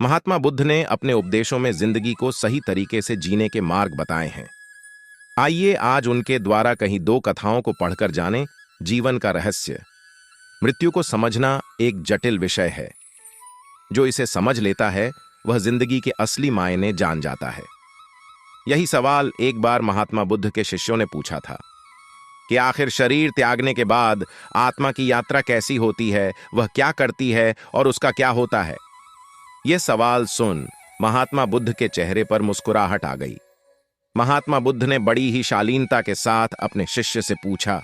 महात्मा बुद्ध ने अपने उपदेशों में जिंदगी को सही तरीके से जीने के मार्ग बताए हैं। आइए आज उनके द्वारा कही दो कथाओं को पढ़कर जानें। जीवन का रहस्य। मृत्यु को समझना एक जटिल विषय है। जो इसे समझ लेता है वह जिंदगी के असली मायने जान जाता है। यही सवाल एक बार महात्मा बुद्ध के शिष्यों ने पूछा था कि आखिर शरीर त्यागने के बाद आत्मा की यात्रा कैसी होती है, वह क्या करती है और उसका क्या होता है। यह सवाल सुन महात्मा बुद्ध के चेहरे पर मुस्कुराहट आ गई। महात्मा बुद्ध ने बड़ी ही शालीनता के साथ अपने शिष्य से पूछा,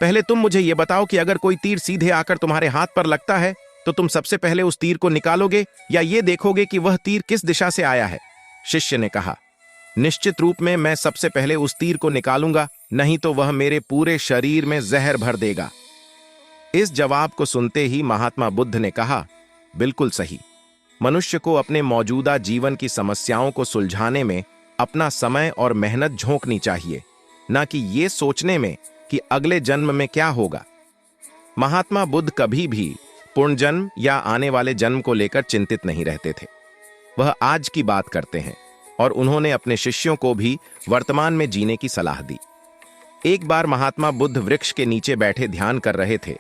पहले तुम मुझे यह बताओ कि अगर कोई तीर सीधे आकर तुम्हारे हाथ पर लगता है तो तुम सबसे पहले उस तीर को निकालोगे या यह देखोगे कि वह तीर किस दिशा से आया है। शिष्य ने कहा, निश्चित रूप में मैं सबसे पहले उस तीर को निकालूंगा, नहीं तो वह मेरे पूरे शरीर में जहर भर देगा। इस जवाब को सुनते ही महात्मा बुद्ध ने कहा, बिल्कुल सही। मनुष्य को अपने मौजूदा जीवन की समस्याओं को सुलझाने में अपना समय और मेहनत झोंकनी चाहिए, न कि ये सोचने में कि अगले जन्म में क्या होगा। महात्मा बुद्ध कभी भी पुनर्जन्म या आने वाले जन्म को लेकर चिंतित नहीं रहते थे। वह आज की बात करते हैं और उन्होंने अपने शिष्यों को भी वर्तमान में जीने की सलाह दी। एक बार महात्मा बुद्ध वृक्ष के नीचे बैठे ध्यान कर रहे थे।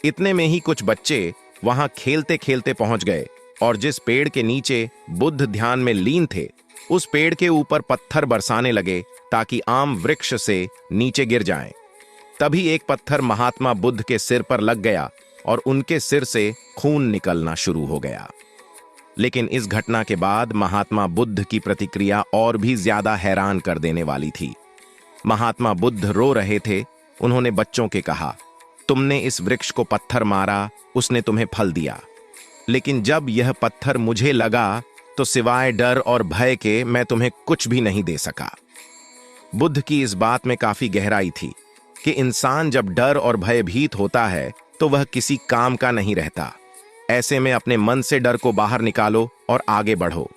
इतने में ही कुछ बच्चे वहां खेलते खेलते पहुंच गए और जिस पेड़ के नीचे बुद्ध ध्यान में लीन थे, उस पेड़ के ऊपर पत्थर बरसाने लगे ताकि आम वृक्ष से नीचे गिर जाएं। तभी एक पत्थर महात्मा बुद्ध के सिर पर लग गया और उनके सिर से खून निकलना शुरू हो गया। लेकिन इस घटना के बाद महात्मा बुद्ध की प्रतिक्रिया और भी ज्यादा हैरान कर देने वाली थी। महात्मा बुद्ध रो रहे थे। उन्होंने बच्चों के कहा, तुमने इस वृक्ष को पत्थर मारा, उसने तुम्हें फल दिया, लेकिन जब यह पत्थर मुझे लगा तो सिवाय डर और भय के मैं तुम्हें कुछ भी नहीं दे सका। बुद्ध की इस बात में काफी गहराई थी कि इंसान जब डर और भयभीत होता है तो वह किसी काम का नहीं रहता। ऐसे में अपने मन से डर को बाहर निकालो और आगे बढ़ो।